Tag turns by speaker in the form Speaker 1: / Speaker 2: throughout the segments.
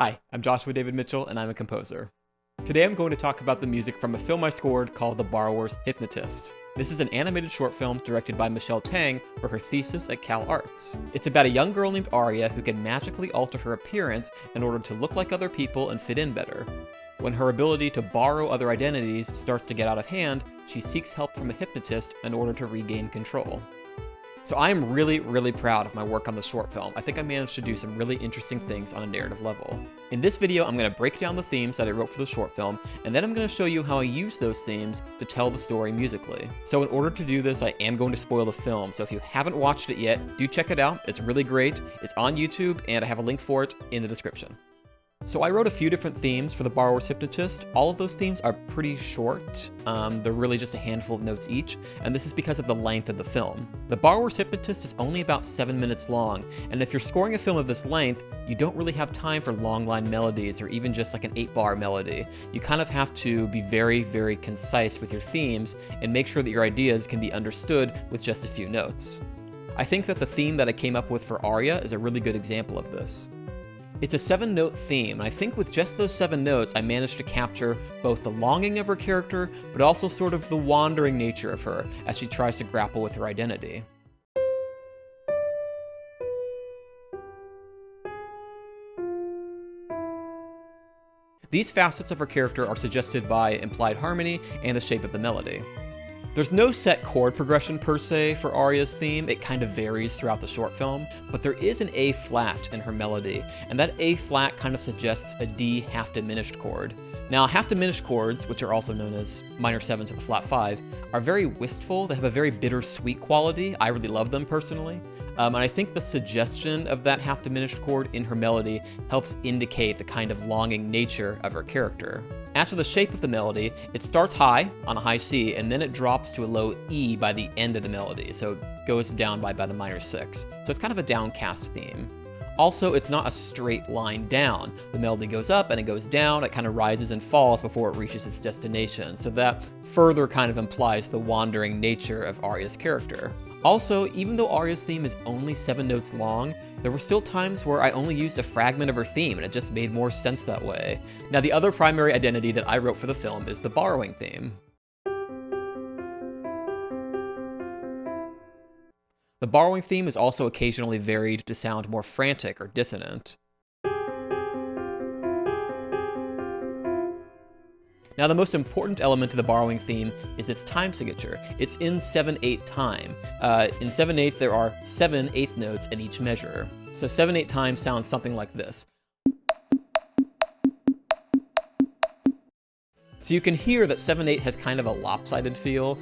Speaker 1: Hi, I'm Joshua David Mitchell, and I'm a composer. Today I'm going to talk about the music from a film I scored called The Borrower's Hypnotist. This is an animated short film directed by Tang for her thesis at Cal Arts. It's about a young girl named Aria who can magically alter her appearance in order to look like other people and fit in better. When her ability to borrow other identities starts to get out of hand, she seeks help from a hypnotist in order to regain control. So I am really proud of my work on the short film. I think I managed to do some really interesting things on a narrative level. In this video, I'm going to break down the themes that I wrote for the short film, and then I'm going to show you how I use those themes to tell the story musically. So in order to do this, I am going to spoil the film, so if you haven't watched it yet, do check it out. It's really great. It's on YouTube, and I have a link for it in the description. So I wrote a few different themes for The Borrower's Hypnotist. All of those themes are pretty short. They're really just a handful of notes each, and this is because of the length of the film. The Borrower's Hypnotist is only about 7 minutes long, and if you're scoring a film of this length, you don't really have time for long line melodies or even just like an 8-bar melody. You kind of have to be very concise with your themes and make sure that your ideas can be understood with just a few notes. I think that the theme that I came up with for Aria is a really good example of this. It's a 7-note theme, and I think with just those 7 notes, I managed to capture both the longing of her character, but also sort of the wandering nature of her as she tries to grapple with her identity. These facets of her character are suggested by implied harmony and the shape of the melody. There's no set chord progression per se for Aria's theme, it kind of varies throughout the short film, but there is an A flat in her melody, and that A flat kind of suggests a D half diminished chord. Now, half diminished chords, which are also known as minor 7s or the flat 5, are very wistful, they have a very bittersweet quality. I really love them personally. And I think the suggestion of that half diminished chord in her melody helps indicate the kind of longing nature of her character. As for the shape of the melody, it starts high on a high C, and then it drops to a low E by the end of the melody, so it goes down by about a minor 6. So it's kind of a downcast theme. Also, it's not a straight line down. The melody goes up and it goes down, it kind of rises and falls before it reaches its destination, so that further kind of implies the wandering nature of Aria's character. Also, even though Aria's theme is only 7 notes long, there were still times where I only used a fragment of her theme and it just made more sense that way. Now, the other primary identity that I wrote for the film is the borrowing theme. The borrowing theme is also occasionally varied to sound more frantic or dissonant. Now, the most important element of the borrowing theme is its time signature. It's in 7/8 time. In 7/8, there are 7 eighth notes in each measure. So 7/8 time sounds something like this. So you can hear that 7/8 has kind of a lopsided feel.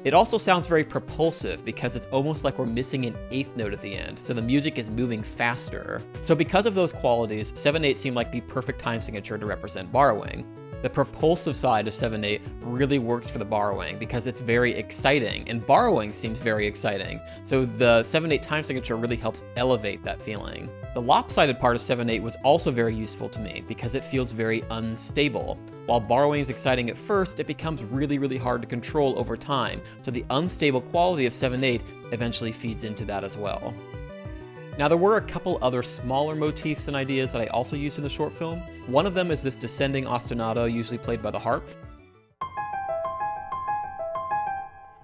Speaker 1: It also sounds very propulsive because it's almost like we're missing an 8th note at the end, so the music is moving faster. So because of those qualities, 7/8 seemed like the perfect time signature to represent borrowing. The propulsive side of 7/8 really works for the borrowing because it's very exciting, and borrowing seems very exciting, so the 7/8 time signature really helps elevate that feeling. The lopsided part of 7/8 was also very useful to me because it feels very unstable. While borrowing is exciting at first, it becomes really hard to control over time, so the unstable quality of 7/8 eventually feeds into that as well. Now, there were a couple other smaller motifs and ideas that I also used in the short film. One of them is this descending ostinato, usually played by the harp.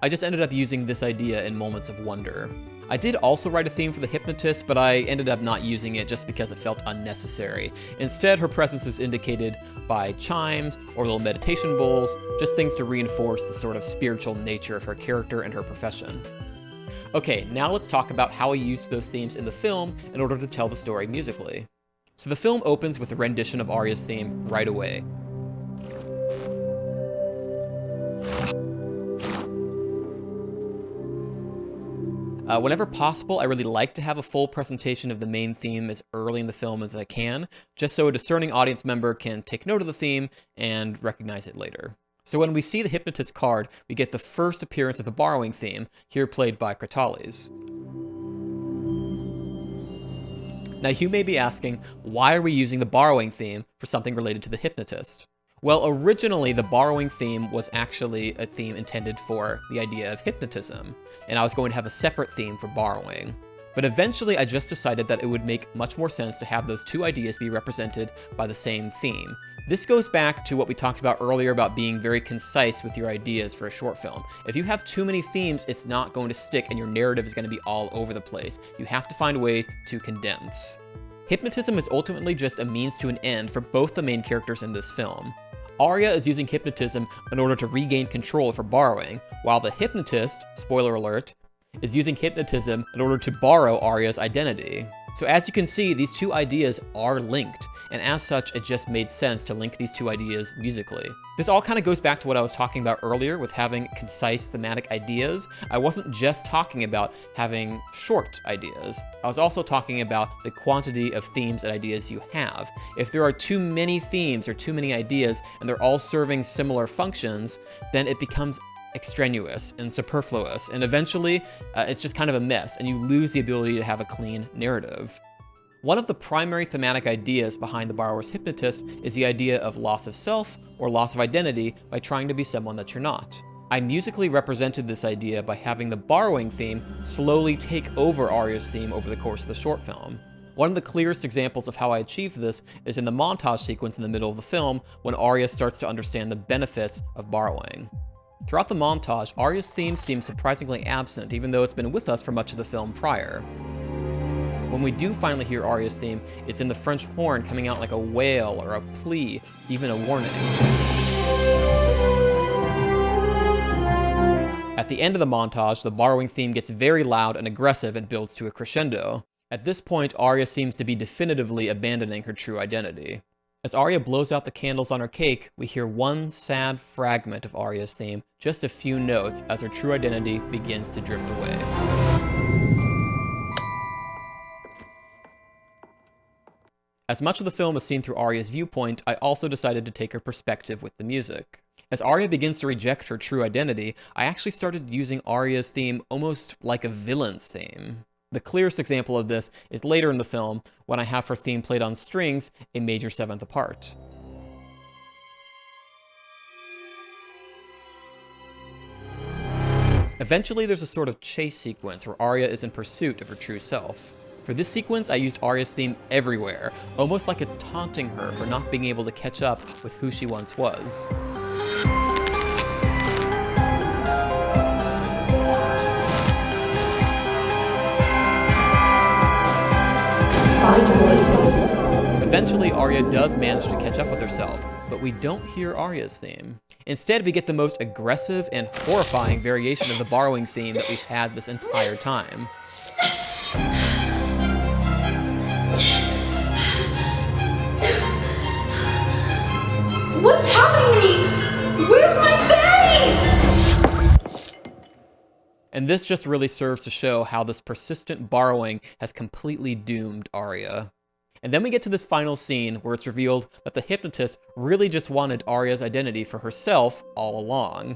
Speaker 1: I just ended up using this idea in moments of wonder. I did also write a theme for the hypnotist, but I ended up not using it just because it felt unnecessary. Instead, her presence is indicated by chimes or little meditation bowls, just things to reinforce the sort of spiritual nature of her character and her profession. Okay, now let's talk about how I used those themes in the film in order to tell the story musically. So the film opens with a rendition of Aria's theme right away. Whenever possible, I really like to have a full presentation of the main theme as early in the film as I can, just so a discerning audience member can take note of the theme and recognize it later. So when we see the hypnotist card, we get the first appearance of the borrowing theme, here played by Kratales. Now you may be asking, why are we using the borrowing theme for something related to the hypnotist? Well, originally the borrowing theme was actually a theme intended for the idea of hypnotism, and I was going to have a separate theme for borrowing. But eventually I just decided that it would make much more sense to have those two ideas be represented by the same theme. This goes back to what we talked about earlier about being very concise with your ideas for a short film. If you have too many themes, it's not going to stick and your narrative is going to be all over the place. You have to find ways to condense. Hypnotism is ultimately just a means to an end for both the main characters in this film. Aria is using hypnotism in order to regain control for borrowing, while the hypnotist, spoiler alert, is using hypnotism in order to borrow Aria's identity. So as you can see, these two ideas are linked, and as such, it just made sense to link these two ideas musically. This all kind of goes back to what I was talking about earlier with having concise thematic ideas. I wasn't just talking about having short ideas. I was also talking about the quantity of themes and ideas you have. If there are too many themes or too many ideas, and they're all serving similar functions, then it becomes extraneous and superfluous, and eventually it's just kind of a mess, and you lose the ability to have a clean narrative. One of the primary thematic ideas behind The Borrower's Hypnotist is the idea of loss of self or loss of identity by trying to be someone that you're not. I musically represented this idea by having the borrowing theme slowly take over Aria's theme over the course of the short film. One of the clearest examples of how I achieved this is in the montage sequence in the middle of the film when Aria starts to understand the benefits of borrowing. Throughout the montage, Aria's theme seems surprisingly absent, even though it's been with us for much of the film prior. When we do finally hear Aria's theme, it's in the French horn coming out like a wail or a plea, even a warning. At the end of the montage, the borrowing theme gets very loud and aggressive and builds to a crescendo. At this point, Aria seems to be definitively abandoning her true identity. As Aria blows out the candles on her cake, we hear one sad fragment of Aria's theme, just a few notes as her true identity begins to drift away. As much of the film is seen through Aria's viewpoint, I also decided to take her perspective with the music. As Aria begins to reject her true identity, I actually started using Aria's theme almost like a villain's theme. The clearest example of this is later in the film, when I have her theme played on strings, a major seventh apart. Eventually, there's a sort of chase sequence where Aria is in pursuit of her true self. For this sequence, I used Aria's theme everywhere, almost like it's taunting her for not being able to catch up with who she once was. Eventually, Aria does manage to catch up with herself, but we don't hear Aria's theme. Instead, we get the most aggressive and horrifying variation of the borrowing theme that we've had this entire time.
Speaker 2: What's happening to me? Where's my face?
Speaker 1: And this just really serves to show how this persistent borrowing has completely doomed Aria. And then we get to this final scene where it's revealed that the hypnotist really just wanted Aria's identity for herself all along.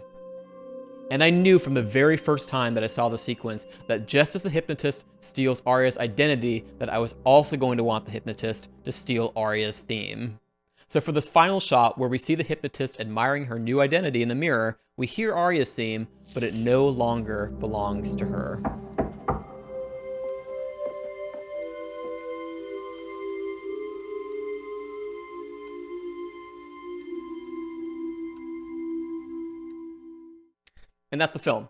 Speaker 1: And I knew from the very first time that I saw the sequence that just as the hypnotist steals Aria's identity, that I was also going to want the hypnotist to steal Aria's theme. So for this final shot where we see the hypnotist admiring her new identity in the mirror, we hear Aria's theme, but it no longer belongs to her. And that's the film.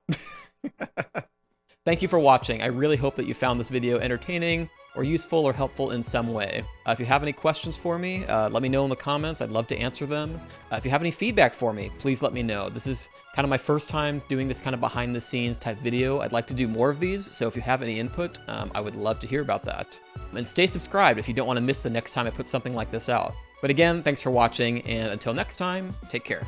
Speaker 1: Thank you for watching. I really hope that you found this video entertaining or useful or helpful in some way. If you have any questions for me, let me know in the comments. I'd love to answer them. If you have any feedback for me, please let me know. This is kind of my first time doing this kind of behind the scenes type video. I'd like to do more of these, so if you have any input, I would love to hear about that. And stay subscribed if you don't want to miss the next time I put something like this out. But again, thanks for watching, and until next time, take care.